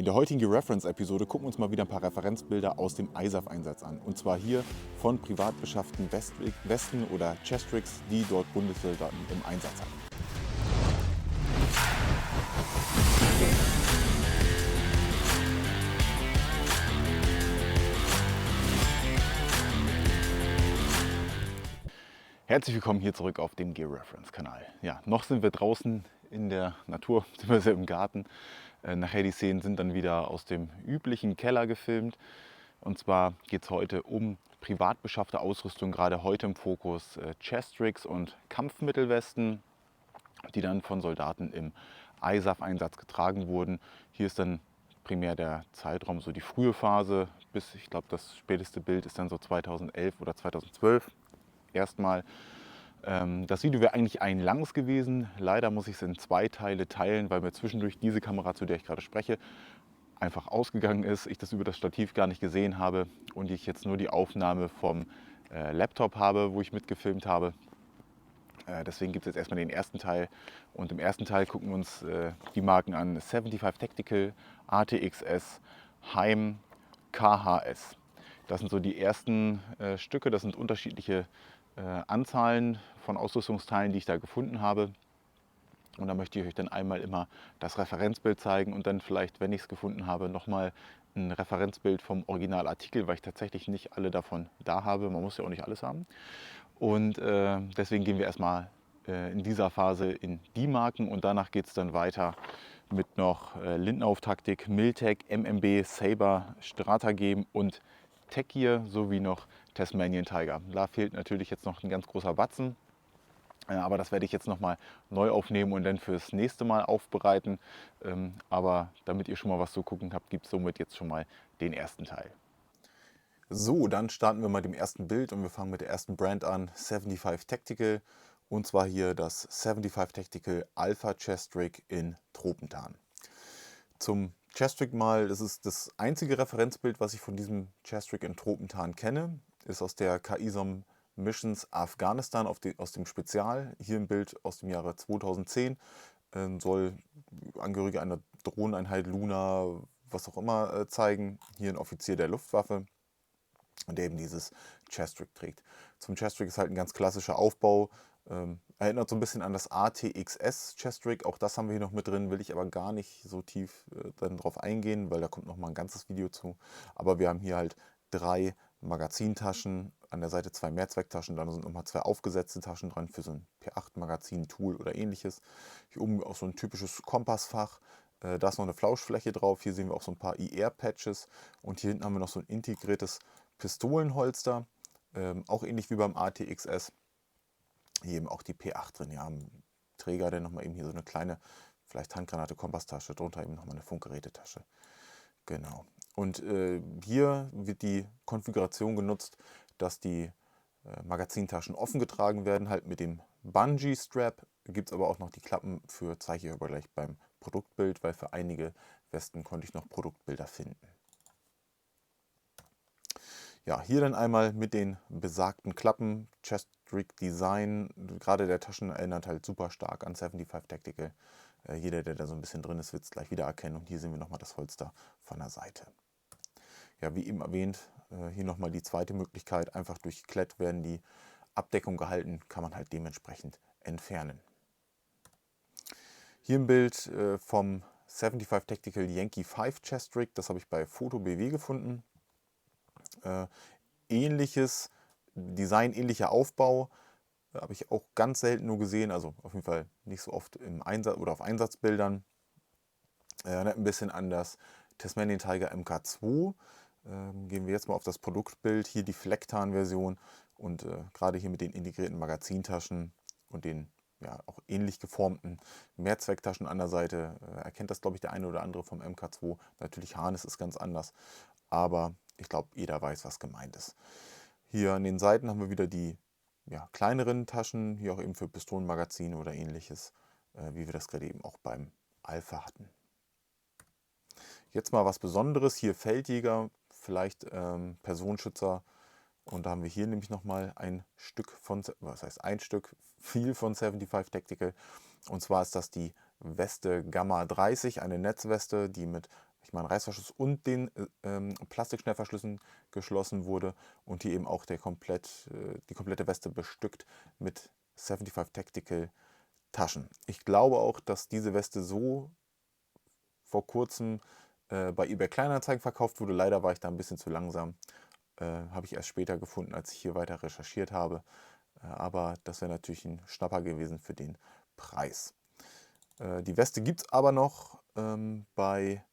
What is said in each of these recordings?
der heutigen Reference-Episode gucken wir uns mal wieder ein paar Referenzbilder aus dem ISAF-Einsatz an. Und zwar hier von privat beschafften Westen oder Chestrix, die dort Bundessoldaten im Einsatz hatten. Herzlich willkommen hier zurück auf dem Gear Reference Kanal. Ja, noch sind wir draußen in der Natur, beziehungsweise im Garten. Nachher die Szenen sind dann wieder aus dem üblichen Keller gefilmt. Und zwar geht es heute um privat beschaffte Ausrüstung, gerade heute im Fokus Chestrix und Kampfmittelwesten, die dann von Soldaten im ISAF-Einsatz getragen wurden. Hier ist dann primär der Zeitraum, so die frühe Phase, bis ich glaube, das späteste Bild ist dann so 2011 oder 2012. Erstmal. Das Video wäre eigentlich ein langes gewesen. Leider muss ich es in zwei Teile teilen, weil mir zwischendurch diese Kamera, zu der ich gerade spreche, einfach ausgegangen ist. Ich das über das Stativ gar nicht gesehen habe und ich jetzt nur die Aufnahme vom Laptop habe, wo ich mitgefilmt habe. Deswegen gibt es jetzt erstmal den ersten Teil. Und im ersten Teil gucken wir uns die Marken an: 75 Tactical, ATXS, Heim, KHS. Das sind so die ersten Stücke. Das sind unterschiedliche Anzahlen von Ausrüstungsteilen, die ich da gefunden habe. Und da möchte ich euch dann einmal immer das Referenzbild zeigen und dann vielleicht, wenn ich es gefunden habe, nochmal ein Referenzbild vom Originalartikel, weil ich tatsächlich nicht alle davon da habe. Man muss ja auch nicht alles haben. Und deswegen gehen wir erstmal in dieser Phase in die Marken und danach geht es dann weiter mit noch Lindenhof-Taktik, Miltec, MMB, Saber, Stratagem und Tecgear sowie noch Tasmanian Tiger. Da fehlt natürlich jetzt noch ein ganz großer Batzen, aber das werde ich jetzt nochmal neu aufnehmen und dann fürs nächste Mal aufbereiten. Aber damit ihr schon mal was zu gucken habt, gibt es somit jetzt schon mal den ersten Teil. So, dann starten wir mal mit dem ersten Bild und wir fangen mit der ersten Brand an, 75 Tactical. Und zwar hier das 75 Tactical Alpha Chestrick in Tropentarn. Zum Chestrick mal, das ist das einzige Referenzbild, was ich von diesem Chestrick in Tropentarn kenne. Ist aus der KISOM Missions Afghanistan aus dem Spezial. Hier ein Bild aus dem Jahre 2010. Soll Angehörige einer Drohneneinheit, Luna, was auch immer zeigen. Hier ein Offizier der Luftwaffe, der eben dieses Chestrick trägt. Zum Chestrick ist halt ein ganz klassischer Aufbau. Erinnert so ein bisschen an das ATXS Chestrick. Auch das haben wir hier noch mit drin, will ich aber gar nicht so tief dann drauf eingehen, weil da kommt noch mal ein ganzes Video zu. Aber wir haben hier halt 3 Magazintaschen, an der Seite 2 Mehrzwecktaschen, dann sind nochmal 2 aufgesetzte Taschen dran für so ein P8-Magazin, Tool oder ähnliches. Hier oben auch so ein typisches Kompassfach. Da ist noch eine Flauschfläche drauf. Hier sehen wir auch so ein paar IR-Patches und hier hinten haben wir noch so ein integriertes Pistolenholster, auch ähnlich wie beim ATXS. Hier eben auch die P8 drin. Ja, am Träger dann nochmal eben hier so eine kleine, vielleicht Handgranate, Kompasstasche, drunter eben nochmal eine Funkgerätetasche. Genau. Und hier wird die Konfiguration genutzt, dass die Magazintaschen offen getragen werden, halt mit dem Bungee-Strap. Gibt es aber auch noch die Klappen für, zeige ich aber gleich beim Produktbild, weil für einige Westen konnte ich noch Produktbilder finden. Ja, hier dann einmal mit den besagten Klappen, Chestrick Design, gerade der Taschen erinnert halt super stark an 75 Tactical. Jeder, der da so ein bisschen drin ist, wird es gleich wieder erkennen. Und hier sehen wir nochmal das Holster von der Seite. Ja, wie eben erwähnt, hier nochmal die zweite Möglichkeit. Einfach durch Klett werden die Abdeckung gehalten, kann man halt dementsprechend entfernen. Hier ein Bild vom 75 Tactical Yankee 5 Chestrick. Das habe ich bei Foto BW gefunden. Ähnliches Design, ähnlicher Aufbau, habe ich auch ganz selten nur gesehen, also auf jeden Fall nicht so oft im Einsatz oder auf Einsatzbildern. Erinnert ein bisschen an das Tasmanian Tiger MK2. Gehen wir jetzt mal auf das Produktbild, hier die Flecktarn-Version und gerade hier mit den integrierten Magazintaschen und den ja, auch ähnlich geformten Mehrzwecktaschen an der Seite. Erkennt das, glaube ich, der eine oder andere vom MK2. Natürlich Harness ist ganz anders, aber ich glaube, jeder weiß, was gemeint ist. Hier an den Seiten haben wir wieder die kleineren Taschen, hier auch eben für Pistolenmagazine oder ähnliches, wie wir das gerade eben auch beim Alpha hatten. Jetzt mal was Besonderes, hier Feldjäger, vielleicht Personenschützer. Und da haben wir hier nämlich nochmal ein Stück von, was heißt ein Stück, viel von 75 Tactical. Und zwar ist das die Weste Gamma 30, eine Netzweste, die mit ich mal, einen Reißverschluss und den Plastikschnellverschlüssen geschlossen wurde und hier eben auch die komplette Weste bestückt mit 75 Tactical Taschen. Ich glaube auch, dass diese Weste so vor kurzem bei eBay Kleinanzeigen verkauft wurde. Leider war ich da ein bisschen zu langsam. Habe ich erst später gefunden, als ich hier weiter recherchiert habe. Aber das wäre natürlich ein Schnapper gewesen für den Preis. Die Weste gibt es aber noch bei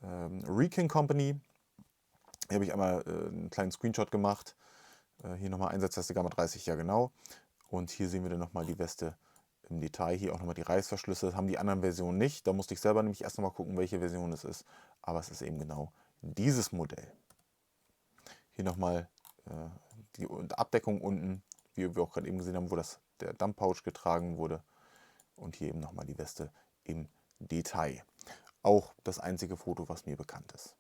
Recon Company. Hier habe ich einmal einen kleinen Screenshot gemacht. Hier nochmal Einsatzweste Gamma 30, ja genau. Und hier sehen wir dann nochmal die Weste im Detail. Hier auch nochmal die Reißverschlüsse. Das haben die anderen Versionen nicht. Da musste ich selber nämlich erst nochmal gucken, welche Version es ist. Aber es ist eben genau dieses Modell. Hier nochmal die Abdeckung unten, wie wir auch gerade eben gesehen haben, wo der Dump Pouch getragen wurde. Und hier eben nochmal die Weste im Detail. Auch das einzige Foto, was mir bekannt ist.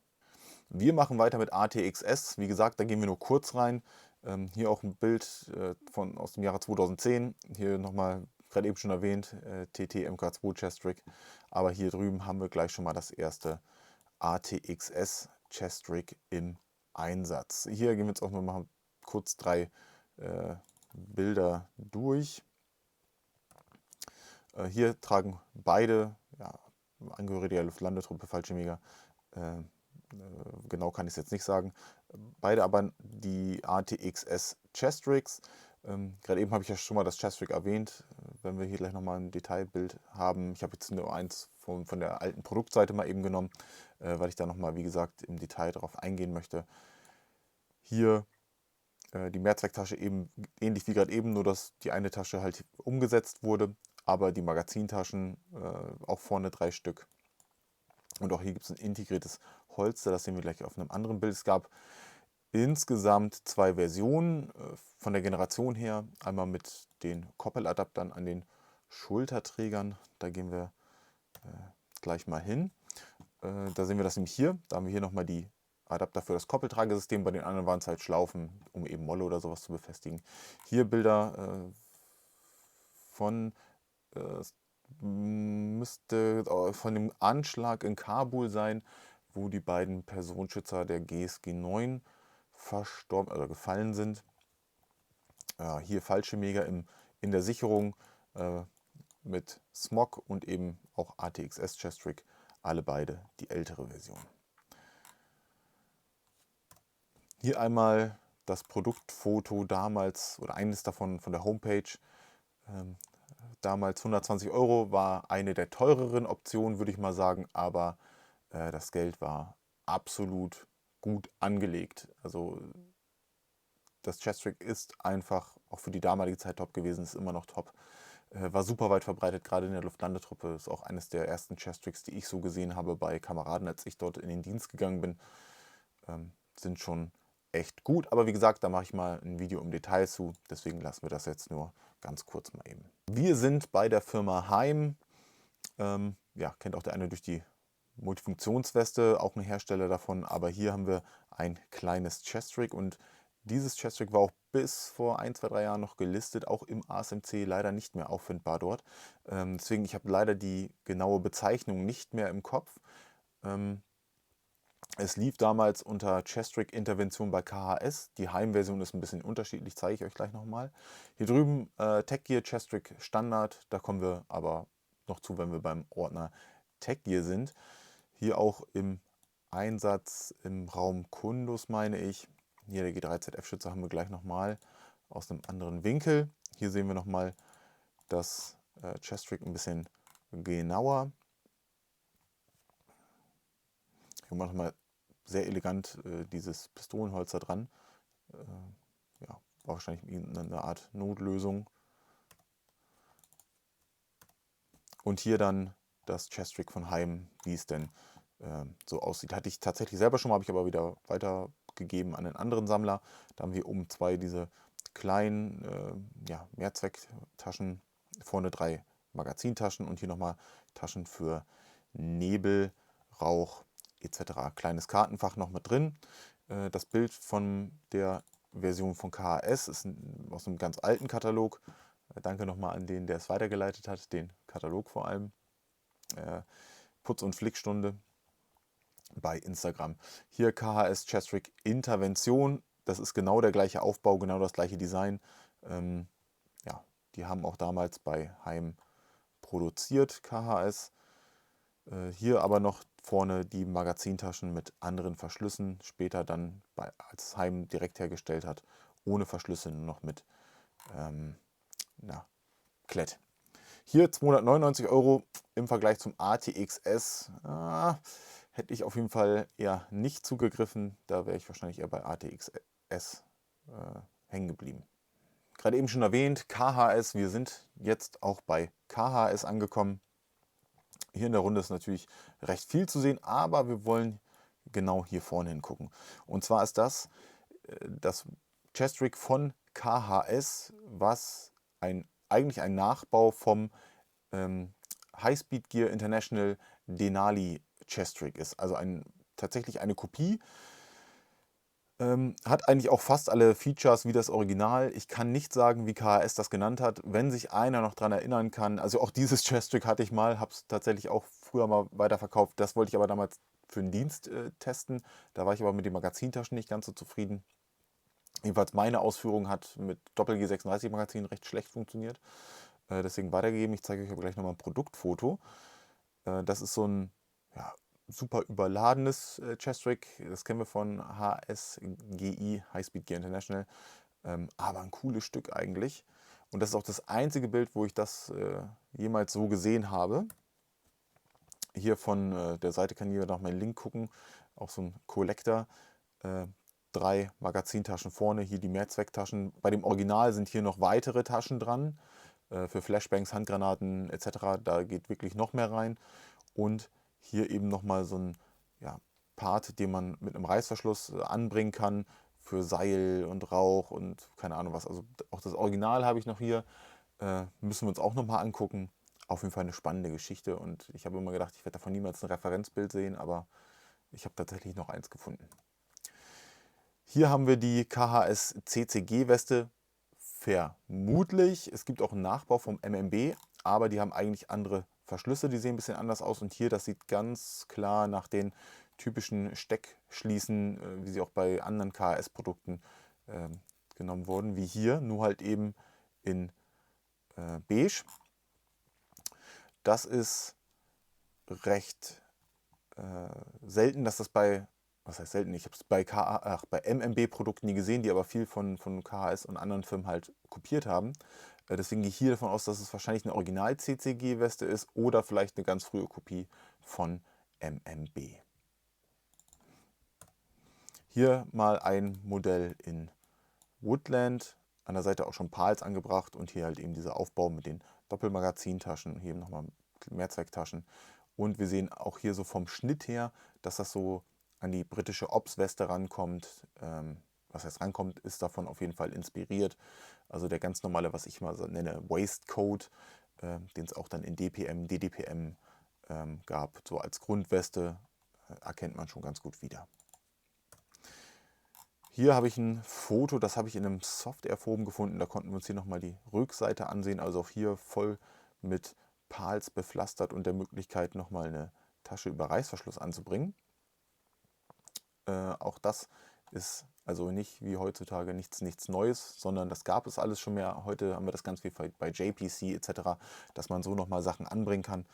Wir machen weiter mit ATXS. Wie gesagt, da gehen wir nur kurz rein. Hier auch ein Bild aus dem Jahre 2010. Hier nochmal, gerade eben schon erwähnt, TT MK2 Chest-Rig. Aber hier drüben haben wir gleich schon mal das erste ATXS Chest-Rig im Einsatz. Hier gehen wir jetzt auch noch mal kurz 3 Bilder durch. Hier tragen beide, Angehörige der Luftlandetruppe, Fallschirmjäger, genau kann ich es jetzt nicht sagen, beide aber die ATXS Chest Rigs. Gerade eben habe ich ja schon mal das Chest Rig erwähnt, wenn wir hier gleich nochmal ein Detailbild haben. Ich habe jetzt nur eins von der alten Produktseite mal eben genommen, weil ich da nochmal, wie gesagt, im Detail darauf eingehen möchte. Hier die Mehrzwecktasche eben ähnlich wie gerade eben, nur dass die eine Tasche halt umgesetzt wurde, aber die Magazintaschen auch vorne 3 Stück. Und auch hier gibt es ein integriertes Holster, das sehen wir gleich auf einem anderen Bild. Es gab insgesamt 2 Versionen von der Generation her. Einmal mit den Koppeladaptern an den Schulterträgern. Da gehen wir gleich mal hin. Da sehen wir das nämlich hier. Da haben wir hier nochmal die Adapter für das Koppeltragesystem. Bei den anderen waren es halt Schlaufen, um eben Molle oder sowas zu befestigen. Hier Bilder von müsste von dem Anschlag in Kabul sein, wo die beiden Personenschützer der GSG 9 verstorben oder gefallen sind. Hier Fallschirmjäger in der Sicherung mit Smog und eben auch ATXS Chest Rig, alle beide die ältere Version. Hier einmal das Produktfoto damals oder eines davon von der Homepage. Damals 120 € war eine der teureren Optionen, würde ich mal sagen, aber das Geld war absolut gut angelegt. Also das Chest Rig ist einfach auch für die damalige Zeit top gewesen, ist immer noch top. War super weit verbreitet, gerade in der Luftlandetruppe. Ist auch eines der ersten Chest Rigs, die ich so gesehen habe bei Kameraden, als ich dort in den Dienst gegangen bin. Sind schon echt gut, aber wie gesagt, da mache ich mal ein Video im Detail zu, deswegen lassen wir das jetzt nur ganz kurz mal eben. Wir sind bei der Firma Heim, kennt auch der eine durch die Multifunktionsweste, auch ein Hersteller davon, aber hier haben wir ein kleines Chest Rig und dieses Chest Rig war auch bis vor 1, 2, 3 Jahren noch gelistet, auch im ASMC leider nicht mehr auffindbar dort. Deswegen, ich habe leider die genaue Bezeichnung nicht mehr im Kopf. Es lief damals unter Chest Rig Intervention bei KHS. Die Heim-Version ist ein bisschen unterschiedlich, zeige ich euch gleich nochmal. Hier drüben Tech Gear Chest Rig Standard, da kommen wir aber noch zu, wenn wir beim Ordner Tech Gear sind. Hier auch im Einsatz im Raum Kundus, meine ich. Hier der G3ZF-Schütze haben wir gleich nochmal aus einem anderen Winkel. Hier sehen wir nochmal das Chest Rig ein bisschen genauer. Hier machen wir sehr elegant dieses Pistolenholster dran. War wahrscheinlich eine Art Notlösung. Und hier dann das Chest Rig von Heim, wie es denn so aussieht. Hatte ich tatsächlich selber schon mal, habe ich aber wieder weitergegeben an einen anderen Sammler. Da haben wir oben 2 diese kleinen Mehrzwecktaschen, vorne 3 Magazintaschen und hier nochmal Taschen für Nebel, Rauch etc. Kleines Kartenfach noch mit drin. Das Bild von der Version von KHS ist aus einem ganz alten Katalog. Danke nochmal an den, der es weitergeleitet hat, den Katalog vor allem. Putz- und Flickstunde. bei Instagram. Hier KHS Chestrick Intervention. Das ist genau der gleiche Aufbau, genau das gleiche Design. Ja, die haben auch damals bei Heim produziert, KHS. Hier aber noch vorne die Magazintaschen mit anderen Verschlüssen. Später dann, als Heim direkt hergestellt hat, ohne Verschlüsse, nur noch mit Klett. Hier 299 € im Vergleich zum ATX-S. Hätte ich auf jeden Fall eher nicht zugegriffen. Da wäre ich wahrscheinlich eher bei ATX-S hängen geblieben. Gerade eben schon erwähnt, KHS. Wir sind jetzt auch bei KHS angekommen. Hier in der Runde ist natürlich recht viel zu sehen, aber wir wollen genau hier vorne hingucken. Und zwar ist das Chestrick von KHS, was eigentlich ein Nachbau vom High-Speed Gear International Denali Chestrick ist. Also tatsächlich eine Kopie. Hat eigentlich auch fast alle Features wie das Original. Ich kann nicht sagen, wie KHS das genannt hat. Wenn sich einer noch daran erinnern kann, also auch dieses Chestrick hatte ich mal, habe es tatsächlich auch früher mal weiterverkauft. Das wollte ich aber damals für einen Dienst testen. Da war ich aber mit den Magazintaschen nicht ganz so zufrieden. Jedenfalls meine Ausführung hat mit Doppel-G36 Magazin recht schlecht funktioniert. Deswegen weitergegeben. Ich zeige euch aber gleich nochmal ein Produktfoto. Das ist so ein super überladenes Chestrick. Das kennen wir von HSGI, High Speed Gear International. Aber ein cooles Stück eigentlich. Und das ist auch das einzige Bild, wo ich das jemals so gesehen habe. Hier von der Seite kann jeder nach meinen Link gucken. Auch so ein Collector. 3 Magazintaschen vorne, hier die Mehrzwecktaschen. Bei dem Original sind hier noch weitere Taschen dran. Für Flashbangs, Handgranaten etc. Da geht wirklich noch mehr rein. Und hier eben nochmal so ein Part, den man mit einem Reißverschluss anbringen kann für Seil und Rauch und keine Ahnung was. Also auch das Original habe ich noch hier. Müssen wir uns auch nochmal angucken. Auf jeden Fall eine spannende Geschichte und ich habe immer gedacht, ich werde davon niemals ein Referenzbild sehen, aber ich habe tatsächlich noch eins gefunden. Hier haben wir die KHS CCG-Weste. Vermutlich. Es gibt auch einen Nachbau vom MMB, aber die haben eigentlich andere Verschlüsse. Die sehen ein bisschen anders aus. Und hier, das sieht ganz klar nach den typischen Steckschließen, wie sie auch bei anderen KHS-Produkten genommen wurden, wie hier, nur halt eben in beige. Das ist recht selten, dass das was heißt selten? Ich habe es bei MMB-Produkten nie gesehen, die aber viel von KHS und anderen Firmen halt kopiert haben. Deswegen gehe ich hier davon aus, dass es wahrscheinlich eine Original-CCG-Weste ist oder vielleicht eine ganz frühe Kopie von MMB. Hier mal ein Modell in Woodland. An der Seite auch schon Pals angebracht und hier halt eben dieser Aufbau mit den Doppelmagazintaschen, hier nochmal Mehrzwecktaschen. Und wir sehen auch hier so vom Schnitt her, dass das so an die britische Ops-Weste rankommt. Was heißt rankommt, ist davon auf jeden Fall inspiriert. Also der ganz normale, was ich mal so nenne, Waistcoat, den es auch dann in DPM, DDPM gab, so als Grundweste, erkennt man schon ganz gut wieder. Hier habe ich ein Foto, das habe ich in einem Software-Forum gefunden. Da konnten wir uns hier nochmal die Rückseite ansehen. Also auch hier voll mit Pals bepflastert und der Möglichkeit, nochmal eine Tasche über Reißverschluss anzubringen. Auch das ist also nicht wie heutzutage nichts Neues, sondern das gab es alles schon mehr. Heute haben wir das ganz viel bei JPC etc., dass man so nochmal Sachen anbringen kann.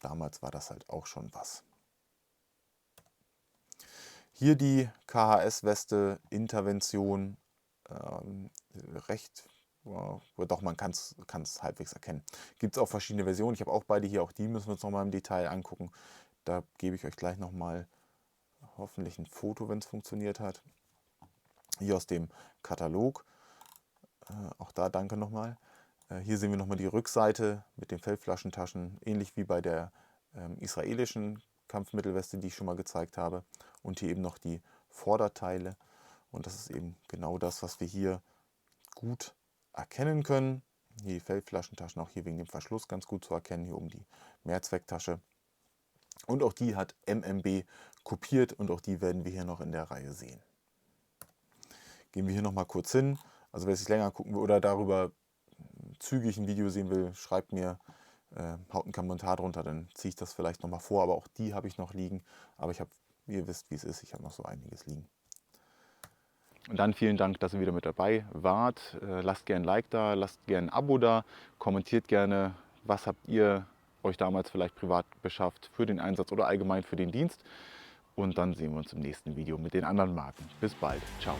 Damals war das halt auch schon was. Hier die KHS-Weste, Intervention, doch man kann es halbwegs erkennen. Gibt es auch verschiedene Versionen, ich habe auch beide hier, auch die müssen wir uns nochmal im Detail angucken. Da gebe ich euch gleich nochmal hoffentlich ein Foto, wenn es funktioniert hat. Hier aus dem Katalog, auch da danke nochmal. Hier sehen wir nochmal die Rückseite mit den Feldflaschentaschen, ähnlich wie bei der israelischen Kampfmittelweste, die ich schon mal gezeigt habe. Und hier eben noch die Vorderteile. Und das ist eben genau das, was wir hier gut erkennen können. Hier die Feldflaschentaschen, auch hier wegen dem Verschluss ganz gut zu erkennen. Hier oben die Mehrzwecktasche. Und auch die hat MMB kopiert und auch die werden wir hier noch in der Reihe sehen. Gehen wir hier nochmal kurz hin. Also wer sich länger gucken will oder darüber zügig ein Video sehen will, schreibt mir, haut einen Kommentar drunter, dann ziehe ich das vielleicht nochmal vor. Aber auch die habe ich noch liegen. Aber ich habe ihr wisst, wie es ist. Ich habe noch so einiges liegen. Und dann vielen Dank, dass ihr wieder mit dabei wart. Lasst gerne ein Like da, lasst gerne ein Abo da, kommentiert gerne, was habt ihr euch damals vielleicht privat beschafft für den Einsatz oder allgemein für den Dienst. Und dann sehen wir uns im nächsten Video mit den anderen Marken. Bis bald. Ciao.